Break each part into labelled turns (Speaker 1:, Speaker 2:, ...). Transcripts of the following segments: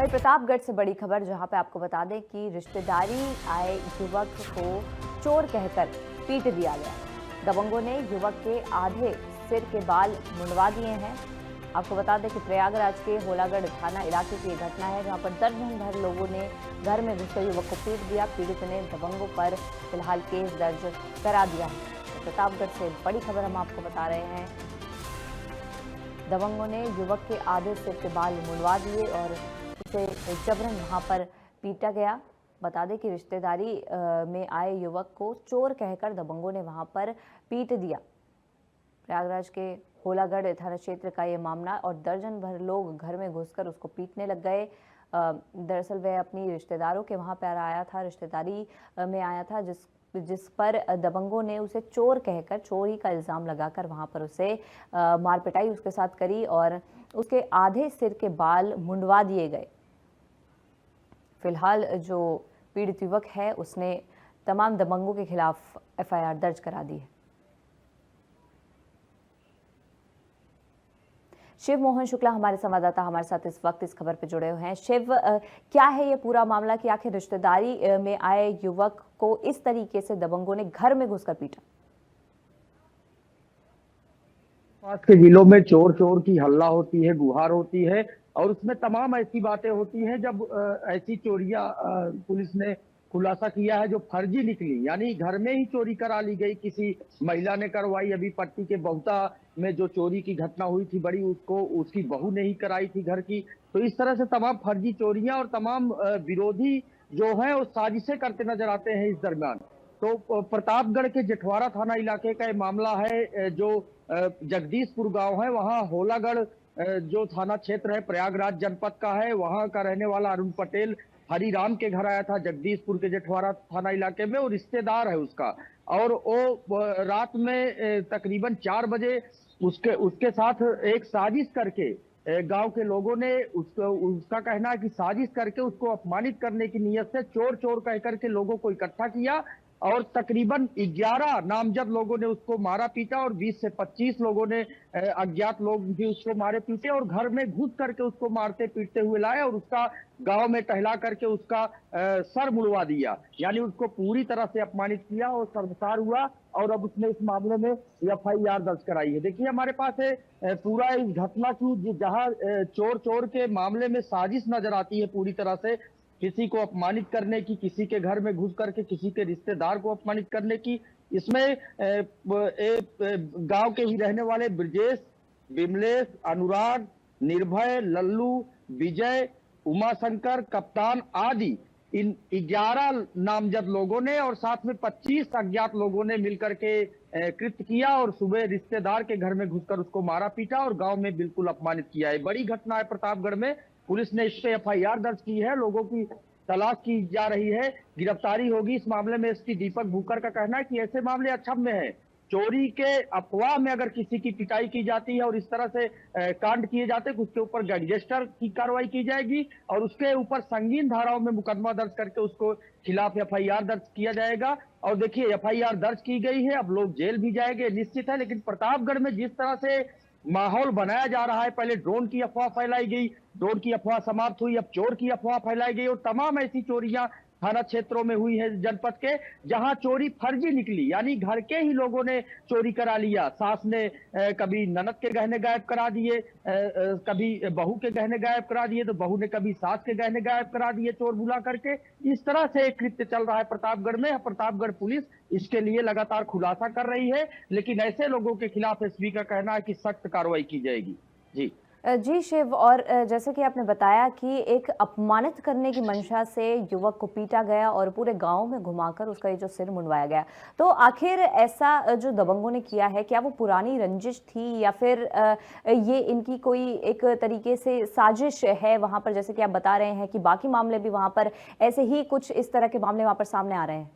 Speaker 1: वहीं प्रतापगढ़ से बड़ी खबर, जहां पे आपको बता दें कि रिश्तेदारी आए युवक को चोर कहकर पीट दिया गया। दबंगों ने युवक के आधे सिर के बाल मुंडवा दिए हैं। आपको बता दें कि प्रयागराज के होलागढ़ थाना इलाके की घटना है, जहां पर दर्जन भर लोगों ने घर में घुसकर युवक को पीट दिया। पीड़ित ने दबंगों पर फिलहाल केस दर्ज करा दिया है। तो प्रतापगढ़ से बड़ी खबर हम आपको बता रहे हैं। दबंगों ने युवक के आधे सिर के बाल मुंडवा दिए और उसे जबरन वहां पर पीटा गया। बता दें कि रिश्तेदारी में आए युवक को चोर कहकर दबंगों ने वहां पर पीट दिया। प्रयागराज के होलागढ़ थाना क्षेत्र का ये मामला, और दर्जन भर लोग घर में घुसकर उसको पीटने लग गए। दरअसल वह अपनी रिश्तेदारों के वहां पर आया था, रिश्तेदारी में आया था, जिस पर दबंगों ने उसे चोर कहकर, चोरी का इल्जाम लगाकर वहां पर उसे मार पिटाई उसके साथ करी और उसके आधे सिर के बाल मुंडवा दिए गए। फिलहाल जो पीड़ित युवक है उसने तमाम दबंगों के खिलाफ एफआईआर दर्ज करा दी है। शिव मोहन शुक्ला हमारे संवाददाता हमारे साथ इस वक्त इस खबर पर जुड़े हुए हैं। शिव, क्या है ये पूरा मामला कि आखिर रिश्तेदारी में आए युवक को इस तरीके से दबंगों ने घर में घुसकर पीटा?
Speaker 2: पास के जिलों में चोर चोर की हल्ला होती है, गुहार होती है, और उसमें तमाम ऐसी बातें होती हैं जब ऐसी चोरियां पुलिस ने खुलासा किया है जो फर्जी निकली, यानी घर में ही चोरी करा ली गई, किसी महिला ने करवाई। अभी पट्टी के बहुता में जो चोरी की घटना हुई थी बड़ी, उसको उसकी बहू ने ही कराई थी घर की। तो इस तरह से तमाम फर्जी चोरियां और तमाम विरोधी जो है वो साजिशें करते नजर आते हैं इस दरमियान। तो प्रतापगढ़ के जेठवाड़ा थाना इलाके का ये मामला है, जो जगदीशपुर गांव है, वहां होलागढ़ जो थाना क्षेत्र है प्रयागराज जनपद का है, वहां का रहने वाला अरुण पटेल हरिराम के घर आया था जगदीशपुर के जेठवाड़ा थाना इलाके में। वो रिश्तेदार है उसका, और वो रात में तकरीबन 4 बजे उसके उसके साथ एक साजिश करके गांव के लोगों ने उसका कहना है कि साजिश करके उसको अपमानित करने की नीयत से चोर चोर कह करके लोगों को इकट्ठा किया, और तकरीबन 11 नामजद लोगों ने उसको मारा पीटा, और 20 से 25 लोगों ने अज्ञात लोग भी उसको मारे पीटे, और घर में घुस करके उसको मारते पीटते हुए लाए और उसका गांव में टहला करके उसका सर मुड़वा दिया, यानी उसको पूरी तरह से अपमानित किया और शर्मसार हुआ। और अब उसने इस मामले में एफआईआर दर्ज कराई है। देखिए हमारे पास है पूरा इस घटना की, जहां चोर चोर के मामले में साजिश नजर आती है पूरी तरह से, किसी को अपमानित करने की, किसी के घर में घुस करके किसी के रिश्तेदार को अपमानित करने की। इसमें गांव के ही रहने वाले ब्रजेश, विमलेश, अनुराग, निर्भय, लल्लू, विजय, उमाशंकर, कप्तान आदि इन 11 नामजद लोगों ने और साथ में 25 अज्ञात लोगों ने मिलकर के कृत्य किया, और सुबह रिश्तेदार के घर में घुसकर उसको मारा पीटा और गांव में बिल्कुल अपमानित किया है। बड़ी घटना है प्रतापगढ़ में। पुलिस ने इस पे एफआईआर दर्ज की है, लोगों की तलाश की जा रही है, गिरफ्तारी होगी इस मामले में। एसपी दीपक भूकर का कहना है कि ऐसे मामले अक्षम्य है। चोरी के अफवाह में अगर किसी की पिटाई की जाती है और इस तरह से कांड किए जाते हैं, उसके ऊपर गैंगस्टर की कार्रवाई की जाएगी और उसके ऊपर संगीन धाराओं में मुकदमा दर्ज करके उसको खिलाफ एफआईआर दर्ज किया जाएगा। और देखिए एफआईआर दर्ज की गई है, अब लोग जेल भी जाएंगे निश्चित है, लेकिन प्रतापगढ़ में जिस तरह से माहौल बनाया जा रहा है, पहले ड्रोन की अफवाह फैलाई गई, ड्रोन की अफवाह समाप्त हुई, अब चोर की अफवाह फैलाई गई, और तमाम ऐसी चोरियां थाना क्षेत्रों में हुई है जनपद के, जहां चोरी फर्जी निकली, यानी घर के ही लोगों ने चोरी करा लिया। सास ने कभी ननद के गहने गायब करा दिए, कभी बहू के गहने गायब करा दिए, तो बहू ने कभी सास के गहने गायब करा दिए चोर बुला करके। इस तरह से एक कृत्य चल रहा है प्रतापगढ़ में। प्रतापगढ़ पुलिस इसके लिए लगातार खुलासा कर रही है, लेकिन ऐसे लोगों के खिलाफ एसपी का कहना है कि सख्त कार्रवाई की जाएगी। जी
Speaker 1: जी शिव, और जैसे कि आपने बताया कि एक अपमानित करने की मंशा से युवक को पीटा गया और पूरे गांव में घुमाकर उसका ये जो सिर मुंडवाया गया, तो आखिर ऐसा जो दबंगों ने किया है, क्या वो पुरानी रंजिश थी या फिर ये इनकी कोई एक तरीके से साजिश है वहां पर? जैसे कि आप बता रहे हैं कि बाकी मामले भी वहां पर ऐसे ही कुछ इस तरह के मामले वहां पर सामने आ रहे हैं।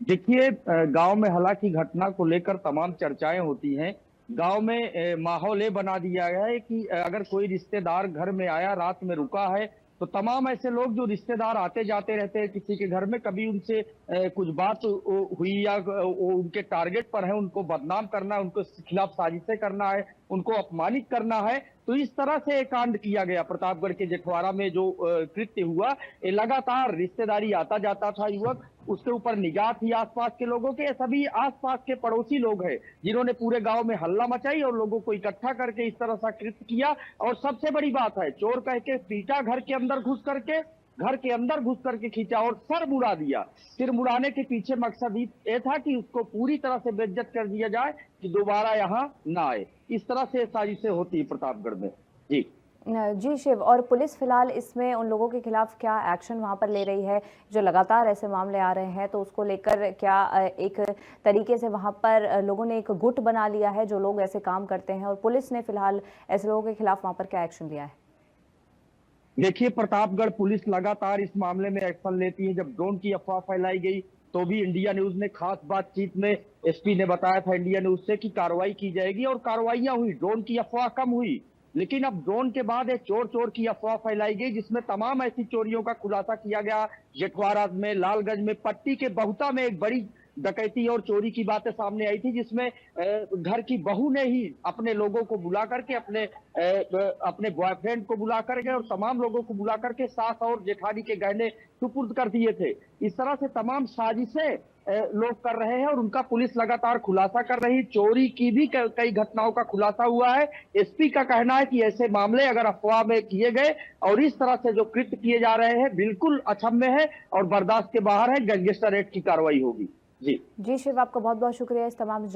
Speaker 2: देखिए गांव में हालांकि घटना को लेकर तमाम चर्चाएं होती हैं। गांव में माहौल ये बना दिया गया है कि अगर कोई रिश्तेदार घर में आया, रात में रुका है, तो तमाम ऐसे लोग जो रिश्तेदार आते जाते रहते हैं किसी के घर में, कभी उनसे कुछ बात हुई या वो उनके टारगेट पर है, उनको बदनाम करना है, उनके खिलाफ साजिशें करना है, उनको अपमानित करना है, तो इस तरह से ये कांड किया गया। प्रतापगढ़ के जेठवाड़ा में जो कृत्य हुआ, ये लगातार रिश्तेदारी आता जाता था युवक, उसके ऊपर निगाह थी आसपास के लोगों के। सभी आसपास के पड़ोसी लोग हैं जिन्होंने पूरे गांव में हल्ला मचाई और लोगों को इकट्ठा करके इस तरह सा कृत्य किया। और सबसे बड़ी बात है, चोर कह के पीटा, घर के अंदर घुस करके खींचा और सर मुड़ा दिया। सिर मुड़ाने के पीछे मकसद ये था कि उसको पूरी तरह से बेइज्जत कर दिया जाए कि दोबारा यहाँ ना आए। इस तरह से साजिशें होती है प्रतापगढ़ में। जी
Speaker 1: जी शिव, और पुलिस फिलहाल इसमें उन लोगों के खिलाफ क्या एक्शन वहां पर ले रही है जो लगातार ऐसे मामले आ रहे हैं, तो उसको लेकर क्या एक तरीके से वहां पर लोगों ने एक गुट बना लिया है जो लोग ऐसे काम करते हैं, और पुलिस ने फिलहाल ऐसे लोगों के खिलाफ वहां पर क्या एक्शन लिया है?
Speaker 2: देखिए, प्रतापगढ़ पुलिस लगातार इस मामले में एक्शन लेती है। जब ड्रोन की अफवाह फैलाई गई तो भी इंडिया न्यूज ने खास बातचीत में एसपी ने बताया था इंडिया न्यूज से कि कार्रवाई की जाएगी, और कार्रवाइयां हुई। ड्रोन की अफवाह कम हुई, लेकिन अब ड्रोन के बाद एक चोर की अफवाह फैलाई गई जिसमें तमाम ऐसी चोरियों का खुलासा किया गया। जेठवाड़ा में, लालगंज में, पट्टी के बहुता में एक बड़ी डकैती और चोरी की बातें सामने आई थी, जिसमें घर की बहू ने ही अपने लोगों को बुला करके, अपने बॉयफ्रेंड को बुला करके और तमाम लोगों को बुला करके सास और जेठानी के गहने सुपुर्द कर दिए थे। इस तरह से तमाम साजिशें लोग कर रहे हैं और उनका पुलिस लगातार खुलासा कर रही। चोरी की भी कई घटनाओं का खुलासा हुआ है। एसपी का कहना है कि ऐसे मामले अगर अफवाह में किए गए और इस तरह से जो कृत्य किए जा रहे हैं बिल्कुल अक्षम्य है और बर्दाश्त के बाहर है। गैंगस्टर एक्ट की कार्रवाई होगी। जी
Speaker 1: शिव, आपका बहुत बहुत शुक्रिया इस तमाम